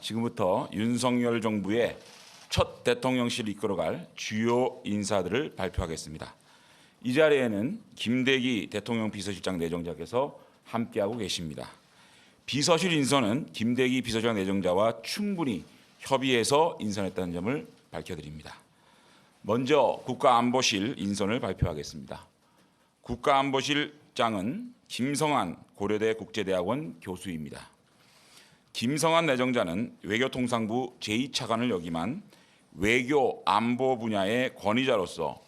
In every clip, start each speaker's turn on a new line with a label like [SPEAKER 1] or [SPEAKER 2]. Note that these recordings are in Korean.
[SPEAKER 1] 지금부터 윤석열 정부의 첫 대통령실을 이끌어갈 주요 인사들을 발표하겠습니다. 이 자리에는 김대기 대통령 비서실장 내정자께서 함께하고 계십니다. 비서실 인선은 김대기 비서실장 내정자와 충분히 협의해서 인선했다는 점을 밝혀드립니다. 먼저 국가안보실 인선을 발표하겠습니다. 국가안보실장은 김성한 고려대 국제대학원 교수입니다. 김성한 내정자는 외교통상부 제2차관을 역임한 외교 안보 분야의 권위자로서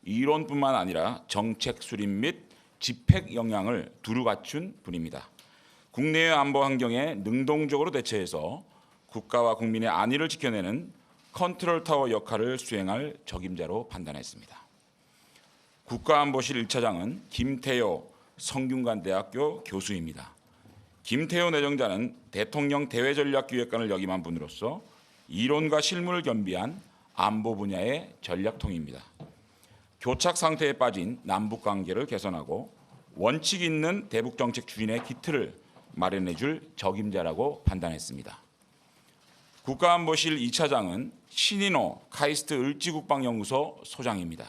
[SPEAKER 1] 이론뿐만 아니라 정책 수립 및 집행 역량을 두루 갖춘 분입니다. 국내외 안보 환경에 능동적으로 대처해서 국가와 국민의 안위를 지켜내는 컨트롤 타워 역할을 수행할 적임자로 판단했습니다. 국가안보실 1차장은 김태효 성균관대학교 교수입니다. 김태효 내정자는 대통령 대외전략기획관을 역임한 분으로서 이론과 실무를 겸비한 안보 분야의 전략통입니다. 교착 상태에 빠진 남북 관계를 개선하고 원칙 있는 대북 정책 추진의 기틀을 마련해 줄 적임자라고 판단했습니다. 국가안보실 2차장은 신인호 카이스트 을지국방연구소 소장입니다.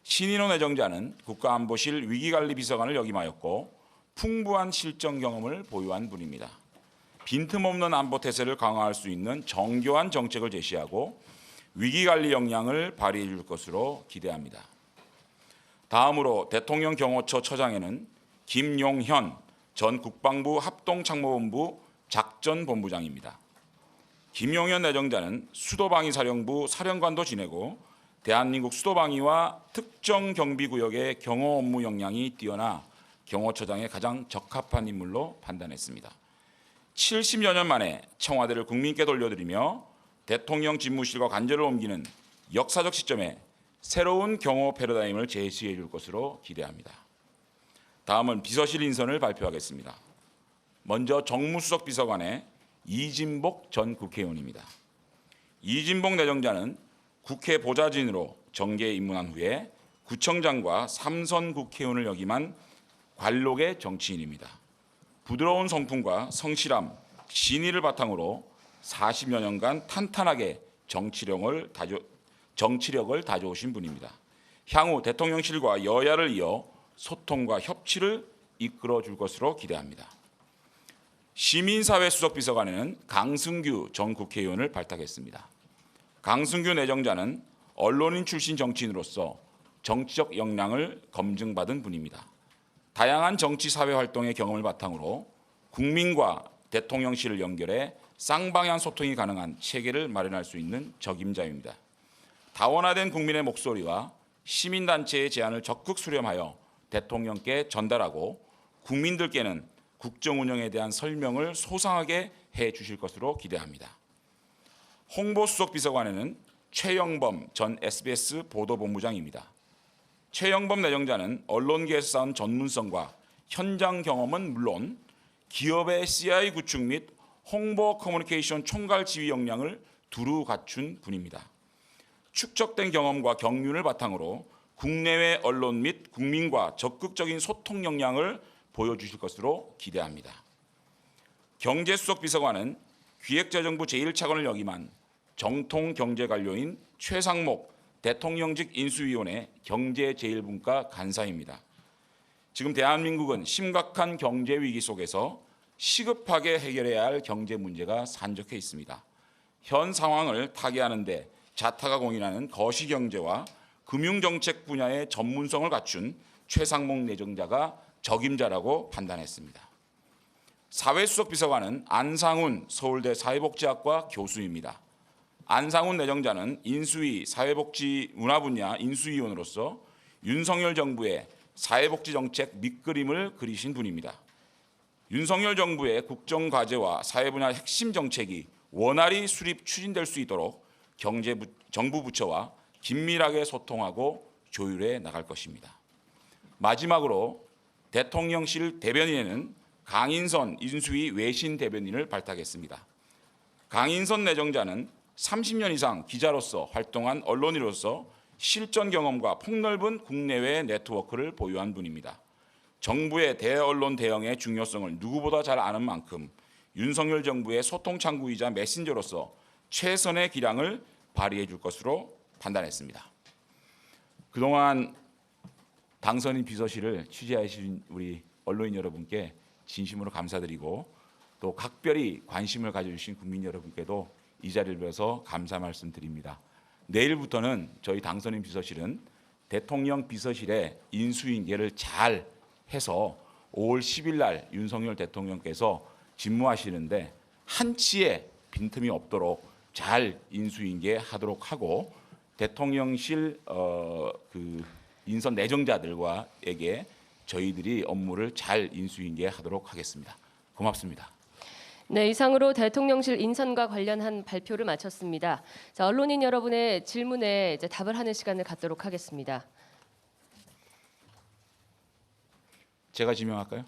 [SPEAKER 1] 신인호 내정자는 국가안보실 위기관리비서관을 역임하였고 풍부한 실정 경험을 보유한 분입니다. 빈틈없는 안보 태세를 강화할 수 있는 정교한 정책을 제시하고 위기관리 역량을 발휘해 줄 것으로 기대합니다. 다음으로 대통령 경호처 처장에는 김용현 전 국방부 합동참모본부 작전본부장입니다. 김용현 내정자는 수도방위사령부 사령관도 지내고 대한민국 수도방위와 특정 경비구역의 경호 업무 역량이 뛰어나 경호처장에 가장 적합한 인물로 판단했습니다. 70여 년 만에 청와대를 국민께 돌려드리며 대통령 집무실과 관저를 옮기는 역사적 시점에 새로운 경호 패러다임을 제시해 줄 것으로 기대합니다. 다음은 비서실 인선을 발표하겠습니다. 먼저 정무수석 비서관의 이진복 전 국회의원입니다. 이진복 내정자는 국회 보좌진으로 정계에 입문한 후에 구청장과 3선 국회의원을 역임한 관록의 정치인입니다. 부드러운 성품과 성실함, 신의를 바탕으로 40여 년간 탄탄하게 정치력을 다져오신 분입니다. 향후 대통령실과 여야를 이어 소통과 협치를 이끌어 줄 것으로 기대합니다. 시민사회 수석비서관에는 강승규 전 국회의원을 발탁했습니다. 강승규 내정자는 언론인 출신 정치인으로서 정치적 역량을 검증받은 분입니다. 다양한 정치 사회 활동의 경험을 바탕으로 국민과 대통령실을 연결해 쌍방향 소통이 가능한 체계를 마련할 수 있는 적임자입니다. 다원화된 국민의 목소리와 시민단체의 제안을 적극 수렴하여 대통령께 전달하고 국민들께는 국정 운영에 대한 설명을 소상하게 해 주실 것으로 기대합니다. 홍보수석 비서관에는 최영범 전 SBS 보도본부장입니다. 최영범 내정자는 언론계에서 쌓은 전문성과 현장 경험은 물론 기업의 CI 구축 및 홍보 커뮤니케이션 총괄 지휘 역량을 두루 갖춘 분입니다. 축적된 경험과 경륜을 바탕으로 국내외 언론 및 국민과 적극적인 소통 역량을 보여주실 것으로 기대합니다. 경제수석 비서관은 기획재정부 제1차관을 역임한 정통경제관료인 최상목 대통령직 인수위원회 경제제일분과 간사입니다. 지금 대한민국은 심각한 경제 위기 속에서 시급하게 해결해야 할 경제 문제가 산적해 있습니다. 현 상황을 타개하는 데 자타가 공인하는 거시경제와 금융정책 분야의 전문성을 갖춘 최상목 내정자가 적임자라고 판단했습니다. 사회수석 비서관은 안상훈 서울대 사회복지학과 교수입니다. 안상훈 내정자는 인수위 사회복지 문화 분야 인수위원으로서 윤석열 정부의 사회복지 정책 밑그림을 그리신 분입니다. 윤석열 정부의 국정과제와 사회 분야 핵심 정책이 원활히 수립 추진될 수 있도록 정부 부처와 긴밀하게 소통하고 조율해 나갈 것입니다. 마지막으로 대통령실 대변인에는 강인선 인수위 외신 대변인을 발탁했습니다. 강인선 내정자는 30년 이상 기자로서 활동한 언론인으로서 실전 경험과 폭넓은 국내외 네트워크를 보유한 분입니다. 정부의 대언론 대응의 중요성을 누구보다 잘 아는 만큼 윤석열 정부의 소통 창구이자 메신저로서 최선의 기량을 발휘해 줄 것으로 판단했습니다. 그동안 당선인 비서실을 취재해 주신 우리 언론인 여러분께 진심으로 감사드리고 또 각별히 관심을 가져주신 국민 여러분께도 이 자리를 빌어서 감사 말씀드립니다. 내일부터는 저희 당선인 비서실은 대통령 비서실의 인수인계를 잘 해서 5월 10일 날 윤석열 대통령께서 집무하시는데 한치의 빈틈이 없도록 잘 인수인계하도록 하고 대통령실 그 인선 내정자들과에게 저희들이 업무를 잘 인수인계하도록 하겠습니다. 고맙습니다.
[SPEAKER 2] 네, 이상으로 대통령실 인선과 관련한 발표를 마쳤습니다. 자, 언론인 여러분의 질문에 이제 답을 하는 시간을 갖도록 하겠습니다.
[SPEAKER 1] 제가 지명할까요?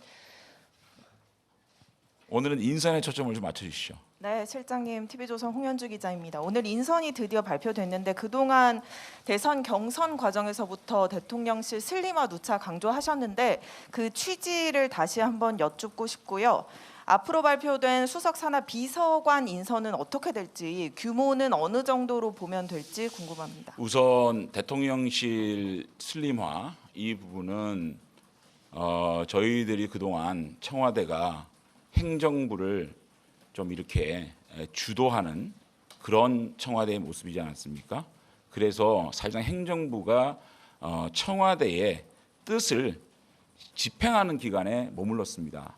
[SPEAKER 1] 오늘은 인선에 초점을 좀 맞춰주시죠.
[SPEAKER 3] 네, 실장님, TV조선 홍현주 기자입니다. 오늘 인선이 드디어 발표됐는데 그동안 대선 경선 과정에서부터 대통령실 슬림화 누차 강조하셨는데 그 취지를 다시 한번 여쭙고 싶고요. 앞으로 발표된 수석 산하 비서관 인선은 어떻게 될지, 규모는 어느 정도로 보면 될지 궁금합니다.
[SPEAKER 1] 우선 대통령실 슬림화 이 부분은 저희들이 그동안 청와대가 행정부를 좀 이렇게 주도하는 그런 청와대의 모습이지 않았습니까? 그래서 사실상 행정부가 청와대의 뜻을 집행하는 기관에 머물렀습니다.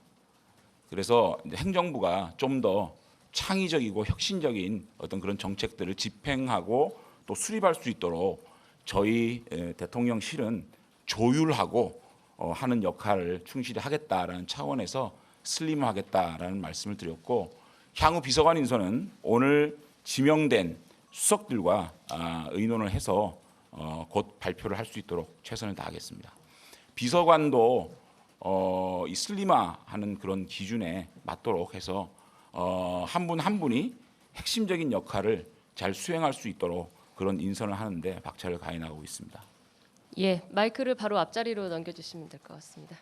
[SPEAKER 1] 그래서 행정부가 좀 더 창의적이고 혁신적인 어떤 그런 정책들을 집행하고 또 수립할 수 있도록 저희 대통령실은 조율하고 하는 역할을 충실히 하겠다라는 차원에서 슬림하겠다라는 말씀을 드렸고 향후 비서관 인선은 오늘 지명된 수석들과 의논을 해서 곧 발표를 할 수 있도록 최선을 다하겠습니다. 비서관도 이 슬림화하는 그런 기준에 맞도록 해서 한 분 한 분이 핵심적인 역할을 잘 수행할 수 있도록 그런 인선을 하는데 박차를 가해 나가고 있습니다.
[SPEAKER 2] 예, 마이크를 바로 앞자리로 넘겨주시면 될 것 같습니다.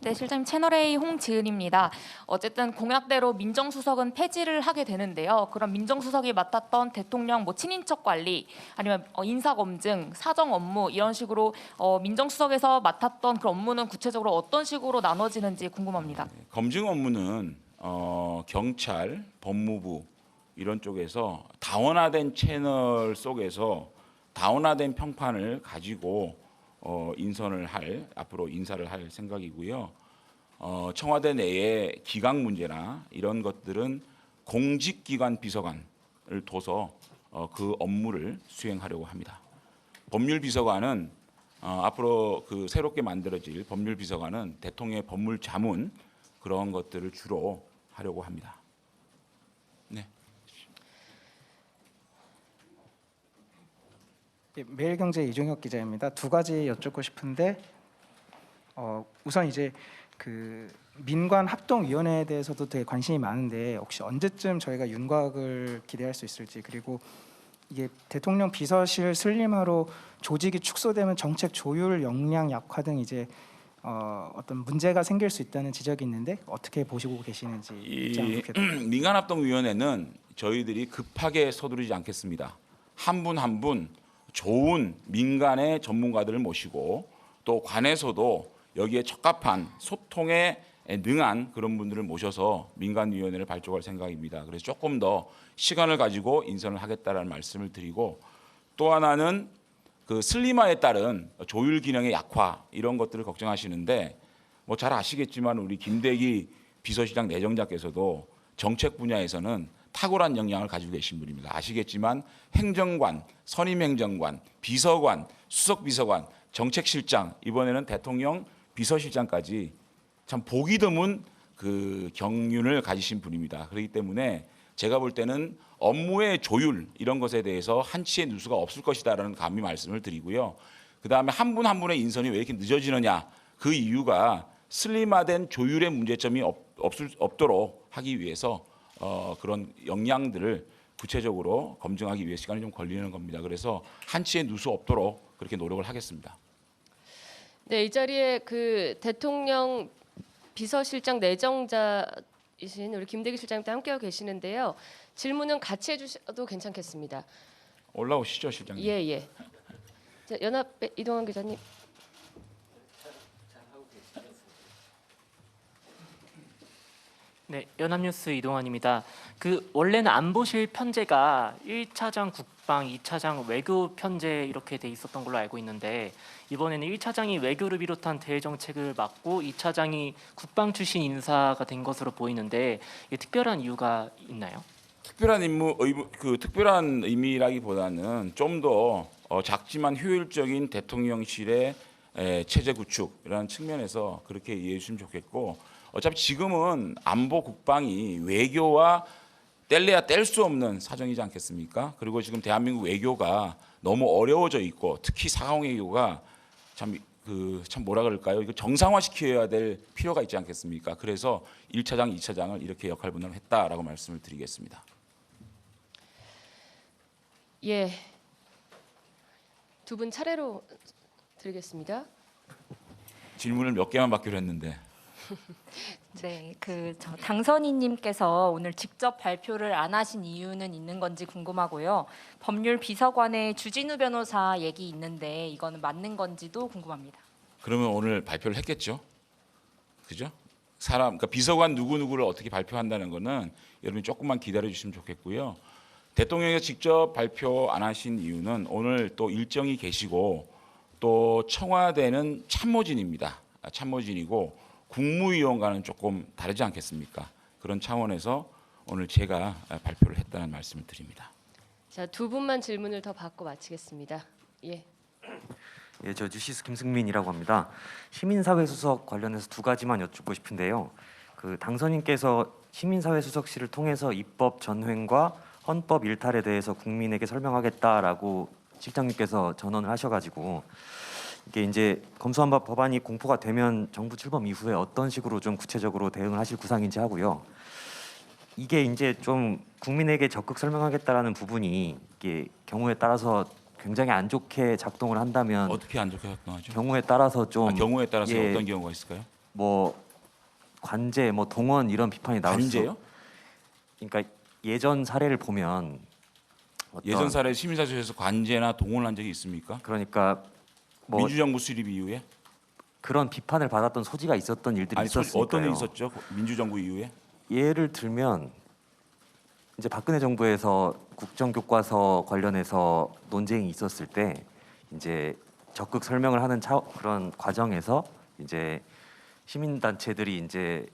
[SPEAKER 4] 네, 실장님 채널A 홍지은입니다. 어쨌든 공약대로 민정수석은 폐지를 하게 되는데요. 그럼 민정수석이 맡았던 대통령 친인척 관리 아니면 인사검증, 사정 업무 이런 식으로 민정수석에서 맡았던 그 업무는 구체적으로 어떤 식으로 나눠지는지 궁금합니다.
[SPEAKER 1] 검증 업무는 경찰, 법무부 이런 쪽에서 다원화된 채널 속에서 다원화된 평판을 가지고 인선을 할 앞으로 인사를 할 생각이고요. 청와대 내의 기강 문제나 이런 것들은 공직기관 비서관을 둬서 그 업무를 수행하려고 합니다. 법률비서관은 앞으로 그 새롭게 만들어질 법률비서관은 대통령의 법물 자문 그런 것들을 주로 하려고 합니다. 네.
[SPEAKER 5] 매일경제 이종혁 기자입니다. 두 가지 여쭙고 싶은데 우선 이제 그 민관 합동위원회에 대해서도 되게 관심이 많은데 혹시 언제쯤 저희가 윤곽을 기대할 수 있을지, 그리고 이게 대통령 비서실 슬림화로 조직이 축소되면 정책 조율 역량 약화 등 이제 어떤 문제가 생길 수 있다는 지적이 있는데 어떻게 보시고 계시는지
[SPEAKER 1] 이 민간합동위원회는 저희들이 급하게 서두르지 않겠습니다. 한 분 한 분 좋은 민간의 전문가들을 모시고 또 관에서도 여기에 적합한 소통에 능한 그런 분들을 모셔서 민간위원회를 발족할 생각입니다. 그래서 조금 더 시간을 가지고 인선을 하겠다라는 말씀을 드리고, 또 하나는 그 슬림화에 따른 조율 기능의 약화 이런 것들을 걱정하시는데 뭐 잘 아시겠지만 우리 김대기 비서실장 내정자께서도 정책 분야에서는 탁월한 역량을 가지고 계신 분입니다. 아시겠지만 행정관, 선임행정관, 비서관, 수석비서관, 정책실장, 이번에는 대통령 비서실장까지 참 보기 드문 그 경륜을 가지신 분입니다. 그렇기 때문에 제가 볼 때는 업무의 조율 이런 것에 대해서 한치의 누수가 없을 것이다라는 감히 말씀을 드리고요. 그다음에 한 분 한 분의 인선이 왜 이렇게 늦어지느냐, 그 이유가 슬림화된 조율의 문제점이 없도록 하기 위해서 그런 역량들을 구체적으로 검증하기 위해 시간이 좀 걸리는 겁니다. 그래서 한치의 누수 없도록 그렇게 노력을 하겠습니다.
[SPEAKER 2] 네, 이 자리에 그 대통령 비서실장 내정자이신 우리 김대기 실장님도 함께하고 계시는데요. 질문은 같이 해주셔도 괜찮겠습니다.
[SPEAKER 1] 올라오시죠, 실장님.
[SPEAKER 2] 예, 예. 자, 연합 이동환 기자님.
[SPEAKER 6] 네, 연합뉴스 이동환입니다. 원래는 안보실 편제가 1차장 국방, 2차장 외교 편제 이렇게 돼 있었던 걸로 알고 있는데 이번에는 1차장이 외교를 비롯한 대외 정책을 맡고 2차장이 국방 출신 인사가 된 것으로 보이는데 이게 특별한 이유가 있나요?
[SPEAKER 1] 특별한 의미라기보다는 좀 더 작지만 효율적인 대통령실의 체제 구축이라는 측면에서 그렇게 이해해 주시면 좋겠고, 어차피 지금은 안보 국방이 외교와 뗄래야 뗄 수 없는 사정이지 않겠습니까? 그리고 지금 대한민국 외교가 너무 어려워져 있고, 특히 사강 외교가 참 뭐라 그럴까요? 이거 정상화시켜야 될 필요가 있지 않겠습니까? 그래서 1차장, 2차장을 이렇게 역할 분담을 했다라고 말씀을 드리겠습니다.
[SPEAKER 2] 예. 두 분 차례로 드리겠습니다.
[SPEAKER 1] 질문을 몇 개만 받기로 했는데.
[SPEAKER 7] 네, 당선인님께서 오늘 직접 발표를 안 하신 이유는 있는 건지 궁금하고요. 법률 비서관의 주진우 변호사 얘기 있는데 이거는 맞는 건지도 궁금합니다.
[SPEAKER 1] 그러면 오늘 발표를 했겠죠? 그죠? 그러니까 비서관 누구누구를 어떻게 발표한다는 거는 여러분이 조금만 기다려 주시면 좋겠고요. 대통령이 직접 발표 안 하신 이유는 오늘 또 일정이 계시고 또 청와대는 참모진입니다. 참모진이고 국무위원과는 조금 다르지 않겠습니까? 그런 차원에서 오늘 제가 발표를 했다는 말씀을 드립니다.
[SPEAKER 2] 자, 두 분만 질문을 더 받고 마치겠습니다. 예.
[SPEAKER 8] 예, 저 뉴시스 김승민이라고 합니다. 시민사회 수석 관련해서 두 가지만 여쭙고 싶은데요. 당선인께서 시민사회 수석실을 통해서 입법 전횡과 헌법 일탈에 대해서 국민에게 설명하겠다라고 실장님께서 전언을 하셔가지고 이게 이제 검수완 법안이 공포가 되면 정부 출범 이후에 어떤 식으로 좀 구체적으로 대응을 하실 구상인지 하고요. 이게 이제 좀 국민에게 적극 설명하겠다라는 부분이 이게 경우에 따라서 굉장히 안 좋게 작동을 한다면
[SPEAKER 1] 어떻게 안 좋게 작동하죠?
[SPEAKER 8] 경우에 따라서 좀
[SPEAKER 1] 경우에 따라서
[SPEAKER 8] 예,
[SPEAKER 1] 어떤 경우가 있을까요?
[SPEAKER 8] 뭐 관제, 동원 이런 비판이 나올 수.
[SPEAKER 1] 관제요?
[SPEAKER 8] 그러니까 예전 사례를 보면
[SPEAKER 1] 예전 사례 시민사회에서 관제나 동원을 한 적이 있습니까?
[SPEAKER 8] 그러니까
[SPEAKER 1] 민주정부 수립 이후에?
[SPEAKER 8] 그런 비판을 받았던 소지가 있었던 일들이 있었으니까요.
[SPEAKER 1] 어떤 일이 있었죠? 민주정부 이후에?
[SPEAKER 8] 예를 들면 이제 박근혜 정부에서 국정교과서 관련해서 논쟁이 있었을 때 이제 적극 설명을 하는 그런 과정에서 이제 시민단체들이 이제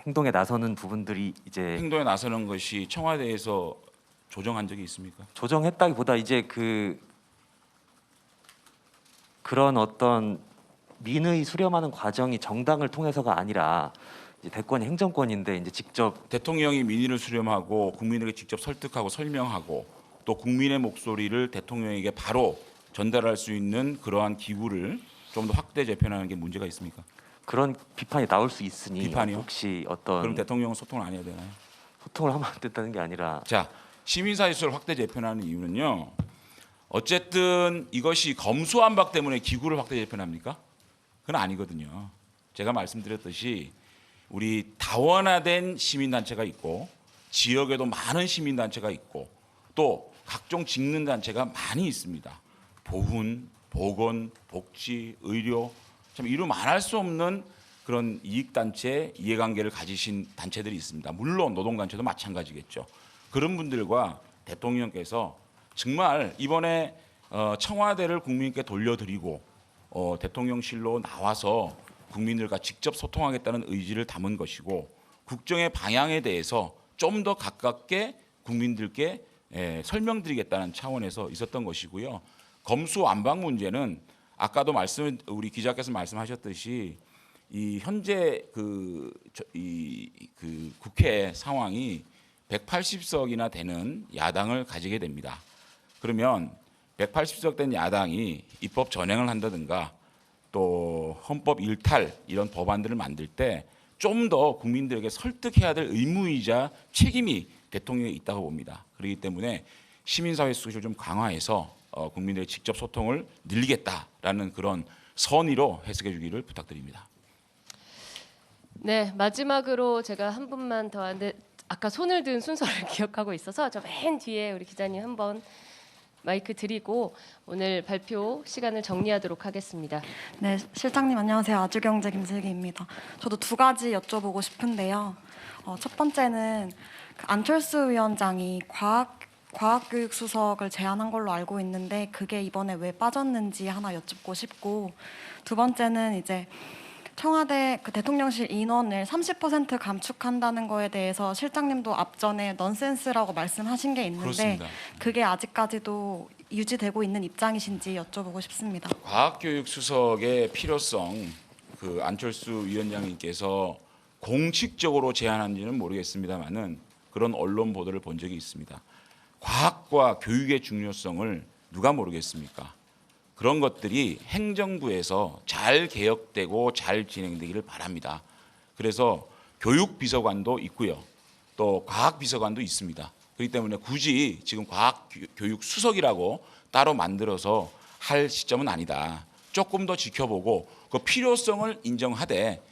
[SPEAKER 8] 행동에 나서는 부분들이 이제
[SPEAKER 1] 행동에 나서는 것이 청와대에서 조정한 적이 있습니까?
[SPEAKER 8] 조정했다기보다 이제 그런 어떤 민의 수렴하는 과정이 정당을 통해서가 아니라 이제 대권이 행정권인데 이제 직접
[SPEAKER 1] 대통령이 민의를 수렴하고 국민에게 직접 설득하고 설명하고 또 국민의 목소리를 대통령에게 바로 전달할 수 있는 그러한 기구를 좀 더 확대 재편하는 게 문제가 있습니까?
[SPEAKER 8] 그런 비판이 나올 수 있으니
[SPEAKER 1] 비판이요?
[SPEAKER 8] 혹시 어떤
[SPEAKER 1] 그럼 대통령은 소통을 안 해야 되나요?
[SPEAKER 8] 소통을 하면 안 된다는 게 아니라
[SPEAKER 1] 자, 시민사회수를 확대 재편하는 이유는요. 어쨌든 이것이 검수완박 때문에 기구를 확대 재편합니까? 그건 아니거든요. 제가 말씀드렸듯이 우리 다원화된 시민단체가 있고 지역에도 많은 시민단체가 있고 또 각종 직능단체가 많이 있습니다. 보훈, 보건, 복지, 의료 참 이루 말할 수 없는 그런 이익단체, 이해관계를 가지신 단체들이 있습니다. 물론 노동단체도 마찬가지겠죠. 그런 분들과 대통령께서 정말 이번에 청와대를 국민께 돌려드리고 대통령실로 나와서 국민들과 직접 소통하겠다는 의지를 담은 것이고 국정의 방향에 대해서 좀 더 가깝게 국민들께 설명드리겠다는 차원에서 있었던 것이고요. 검수완박 문제는 아까도 우리 기자께서 말씀하셨듯이 이 현재 국회 상황이 180석이나 되는 야당을 가지게 됩니다. 그러면 180석 된 야당이 입법 전행을 한다든가 또 헌법 일탈 이런 법안들을 만들 때 좀 더 국민들에게 설득해야 될 의무이자 책임이 대통령에 있다고 봅니다. 그렇기 때문에 시민사회 수준을 좀 강화해서 국민들의 직접 소통을 늘리겠다라는 그런 선의로 해석해 주기를 부탁드립니다.
[SPEAKER 2] 네, 마지막으로 제가 한 분만 더 하는데 아까 손을 든 순서를 기억하고 있어서 저 맨 뒤에 우리 기자님 한번 마이크 드리고 오늘 발표 시간을 정리하도록 하겠습니다.
[SPEAKER 9] 네, 실장님 안녕하세요. 아주경제 김슬기입니다. 저도 두 가지 여쭤보고 싶은데요. 첫 번째는 그 안철수 위원장이 과학교육 수석을 제안한 걸로 알고 있는데 그게 이번에 왜 빠졌는지 하나 여쭙고 싶고, 두 번째는 이제 청와대 그 대통령실 인원을 30% 감축한다는 거에 대해서 실장님도 앞전에 넌센스라고 말씀하신 게 있는데
[SPEAKER 1] 그렇습니다.
[SPEAKER 9] 그게 아직까지도 유지되고 있는 입장이신지 여쭤보고 싶습니다.
[SPEAKER 1] 과학교육 수석의 필요성 그 안철수 위원장님께서 공식적으로 제안한지는 모르겠습니다만은 그런 언론 보도를 본 적이 있습니다. 과학과 교육의 중요성을 누가 모르겠습니까? 그런 것들이 행정부에서 잘 개혁되고 잘 진행되기를 바랍니다. 그래서 교육비서관도 있고요. 또 과학비서관도 있습니다. 그렇기 때문에 굳이 지금 과학교육 수석이라고 따로 만들어서 할 시점은 아니다. 조금 더 지켜보고 그 필요성을 인정하되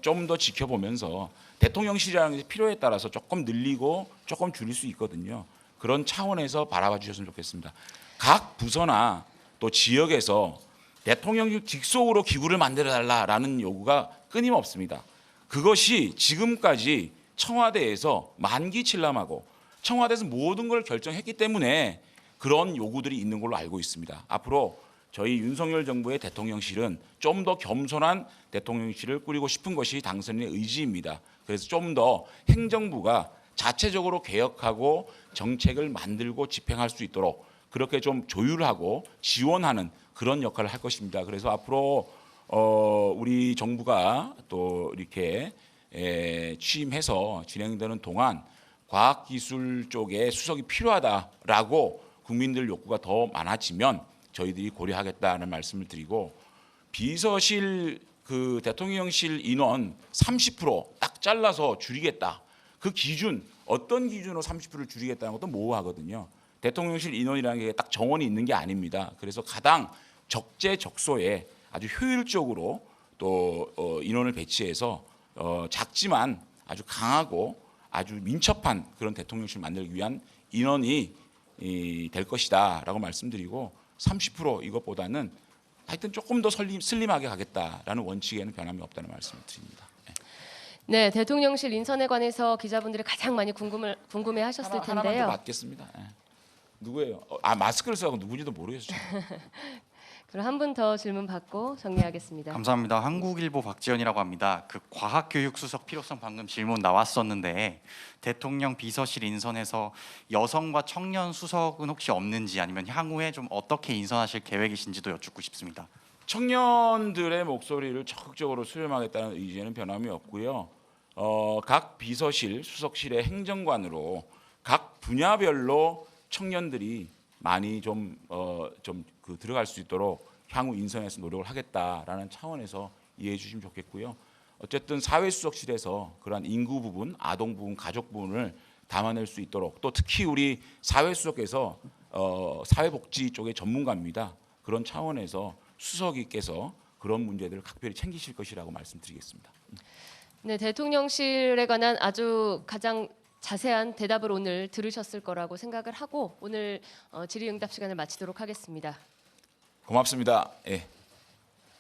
[SPEAKER 1] 좀 더 지켜보면서 대통령실이라는 게 필요에 따라서 조금 늘리고 조금 줄일 수 있거든요. 그런 차원에서 바라봐 주셨으면 좋겠습니다. 각 부서나 또 지역에서 대통령실 직속으로 기구를 만들어달라라는 요구가 끊임없습니다. 그것이 지금까지 청와대에서 만기칠람하고 청와대에서 모든 걸 결정했기 때문에 그런 요구들이 있는 걸로 알고 있습니다. 앞으로 저희 윤석열 정부의 대통령실은 좀 더 겸손한 대통령실을 꾸리고 싶은 것이 당선인의 의지입니다. 그래서 좀 더 행정부가 자체적으로 개혁하고 정책을 만들고 집행할 수 있도록 그렇게 좀 조율하고 지원하는 그런 역할을 할 것입니다. 그래서 앞으로 우리 정부가 또 이렇게 취임해서 진행되는 동안 과학기술 쪽에 수석이 필요하다라고 국민들 욕구가 더 많아지면 저희들이 고려하겠다는 말씀을 드리고, 비서실 그 대통령실 인원 30%딱 잘라서 줄이겠다. 그 기준 어떤 기준으로 30%를 줄이겠다는 것도 모호하거든요. 대통령실 인원이라는 게 딱 정원이 있는 게 아닙니다. 그래서 가장 적재적소에 아주 효율적으로 또 인원을 배치해서 작지만 아주 강하고 아주 민첩한 그런 대통령실 만들기 위한 인원이 될 것이다라고 말씀드리고, 30% 이것보다는 하여튼 조금 더 슬림하게 가겠다라는 원칙에는 변함이 없다는 말씀을 드립니다.
[SPEAKER 2] 네, 대통령실 인선에 관해서 기자분들이 가장 많이 궁금해하셨을
[SPEAKER 1] 하나만 더
[SPEAKER 2] 텐데요.
[SPEAKER 1] 받겠습니다. 누구예요? 마스크를 써서 누구지도 모르겠어요.
[SPEAKER 2] 그럼 한 분 더 질문 받고 정리하겠습니다.
[SPEAKER 10] 감사합니다. 한국일보 박지연이라고 합니다. 그 과학교육수석 필요성 방금 질문 나왔었는데 대통령 비서실 인선에서 여성과 청년 수석은 혹시 없는지, 아니면 향후에 좀 어떻게 인선하실 계획이신지도 여쭙고 싶습니다.
[SPEAKER 1] 청년들의 목소리를 적극적으로 수렴하겠다는 의지에는 변함이 없고요. 각 비서실, 수석실의 행정관으로 각 분야별로 청년들이 많이 좀 들어갈 수 있도록 향후 인선에서 노력을 하겠다라는 차원에서 이해해 주시면 좋겠고요. 어쨌든 사회수석실에서 그러한 인구 부분, 아동 부분, 가족 부분을 담아낼 수 있도록, 또 특히 우리 사회수석께서 사회복지 쪽의 전문가입니다. 그런 차원에서 수석이께서 그런 문제들을 각별히 챙기실 것이라고 말씀드리겠습니다.
[SPEAKER 2] 네, 대통령실에 관한 아주 가장 자세한 대답을 오늘 들으셨을 거라고 생각을 하고 오늘 질의응답 시간을 마치도록 하겠습니다.
[SPEAKER 1] 고맙습니다. 예.